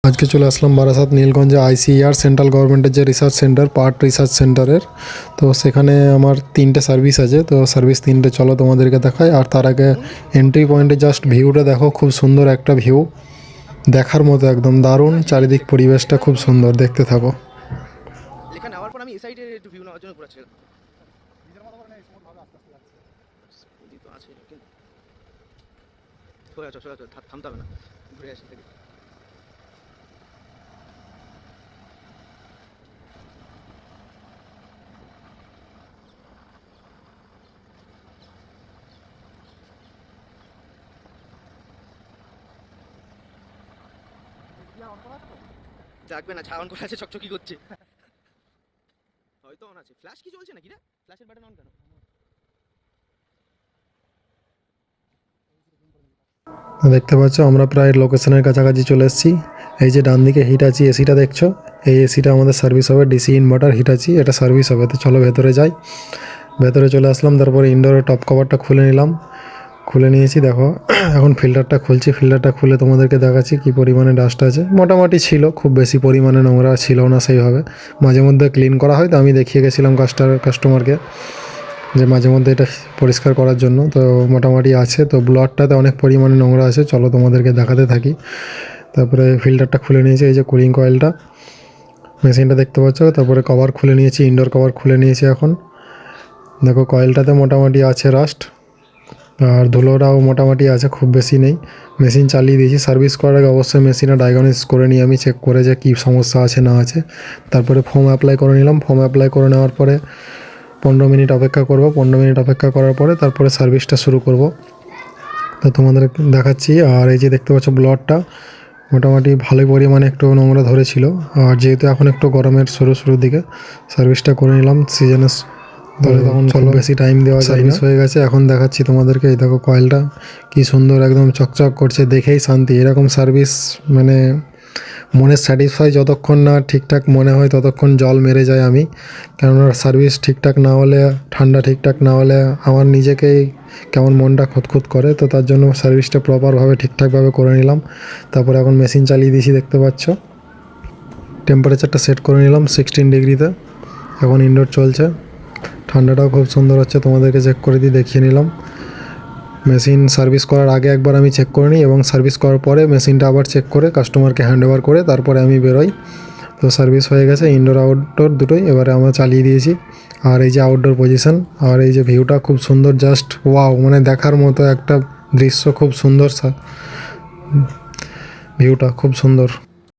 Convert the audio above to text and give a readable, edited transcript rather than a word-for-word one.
আজকে চলে আসলাম Barasat নীলগঞ্জে ICR central গভর্নমেন্টের যে রিসার্চ সেন্টার পার্ট রিসার্চ সেন্টারের। তো সেখানে আমার 3টে সার্ভিস আছে, তো সার্ভিস 3টে চলো তোমাদেরকে দেখাই। আর তার আগে এন্ট্রি পয়েন্টে জাস্ট ভিউটা দেখো, খুব সুন্দর একটা ভিউ, দেখার মতো একদম দারুণ। চারিদিক পরিবেশটা খুব সুন্দর, দেখতে থাকো। লেখা নেওয়ার পর আমি এই সাইডে একটু ভিউ নেওয়ার জন্য ঘুরেছিলাম। তো আছে কিন্তু সোজা থামতে হবে না, ঘুরে আসি দেখি। দেখবে না, ছাওয়ান করে আছে, চকচকি করছে। হয়তো অন আছে। ফ্ল্যাশ কি চলছে নাকি রে? ফ্ল্যাশের বাটন অন কেন? দেখতে পাচ্ছ আমরা প্রায় লোকেশনের কাছাকাছি চলে এসেছি। এই যে ডান দিকে হিটাচি এসিটা দেখছো, এই এসিটা আমাদের সার্ভিস হবে। ডিসি ইনভার্টার হিটাচি, এটা সার্ভিস হবে। তো চলো ভেতরে যাই। ভেতরে চলে আসলাম, তারপরে ইনডোরের টপ কভারটা খুলে নিলাম। খুলে নিয়েছি, দেখো এখন ফিল্টারটা খুলছি। ফিল্টারটা খুলে তোমাদেরকে দেখাচ্ছি কী পরিমাণে ডাস্ট আছে। মোটামুটি ছিল, খুব বেশি পরিমাণে নোংরা ছিল না সেইভাবে। মাঝে মধ্যে ক্লিন করা হয়, তো আমি দেখিয়ে গেছিলাম কাস্টমারকে যে মাঝে মধ্যে এটা পরিষ্কার করার জন্য। তো মোটামুটি আছে। তো ব্লডটাতে অনেক পরিমাণে নোংরা আছে, চলো তোমাদেরকে দেখাতে থাকি। তারপরে ফিল্টারটা খুলে নিয়েছি, এই যে কুলিং কয়েলটা, মেশিনটা দেখতে পাচ্ছ। তারপরে কভার খুলে নিয়েছি, ইনডোর কভার খুলে নিয়েছি। এখন দেখো কয়েলটাতে মোটামুটি আছে রাস্ট, আর ধুলোটাও মোটামুটি আছে, খুব বেশি নেই। মেশিন চালিয়ে দিয়েছি। সার্ভিস করার আগে অবশ্যই মেশিনে ডায়াগনোসিস করে নিই আমি, চেক করে যে কী সমস্যা আছে না আছে। তারপরে ফোম অ্যাপ্লাই করে নিলাম। ফোম অ্যাপ্লাই করে নেওয়ার পরে 15 মিনিট অপেক্ষা করব। 15 মিনিট অপেক্ষা করার পরে তারপরে সার্ভিসটা শুরু করব। তো তোমাদের দেখাচ্ছি। আর এই যে দেখতে পাচ্ছ ব্লডটা মোটামুটি ভালোই পরিমাণে একটু নোংরা ধরেছিল। আর যেহেতু এখন একটু গরমের শুরুর দিকে সার্ভিসটা করে নিলাম সিজনের ধরে, তখন চলো বেশি টাইম দেওয়া যায়। সার্ভিস হয়ে গেছে, এখন দেখাচ্ছি তোমাদেরকে। এই দেখো কয়েলটা কি সুন্দর একদম চকচক করছে, দেখেই শান্তি। এরকম সার্ভিস মানে মনের স্যাটিসফাই যতক্ষণ না ঠিকঠাক মনে হয় ততক্ষণ জল মেরে যায় আমি। কেননা সার্ভিস ঠিকঠাক না হলে, ঠান্ডা ঠিকঠাক না হলে আমার নিজেকেই কেমন মনটা খুঁতখুত করে। তো তার জন্য সার্ভিসটা প্রপারভাবে ঠিকঠাকভাবে করে নিলাম। তারপরে এখন মেশিন চালিয়ে দিয়েছি, দেখতে পাচ্ছ। টেম্পারেচারটা সেট করে নিলাম 16 ডিগ্রিতে। এখন ইনডোর চলছে। ঠান্ডাটাও খুব সুন্দর হচ্ছে, তোমাদেরকে চেক করে দিয়ে দেখিয়ে নিলাম। মেশিন সার্ভিস করার আগে একবার আমি চেক করে নিই, এবং সার্ভিস করার পরে মেশিনটা আবার চেক করে কাস্টমারকে হ্যান্ড ওভার করে তারপরে আমি বেরোই। তো সার্ভিস হয়ে গেছে ইনডোর আউটডোর দুটোই, এবারে আমরা চালিয়ে দিয়েছি। আর এই যে আউটডোর পজিশন, আর এই যে ভিউটা খুব সুন্দর, জাস্ট ওয়াও, মানে দেখার মতো একটা দৃশ্য, খুব সুন্দর ভিউটা খুব সুন্দর।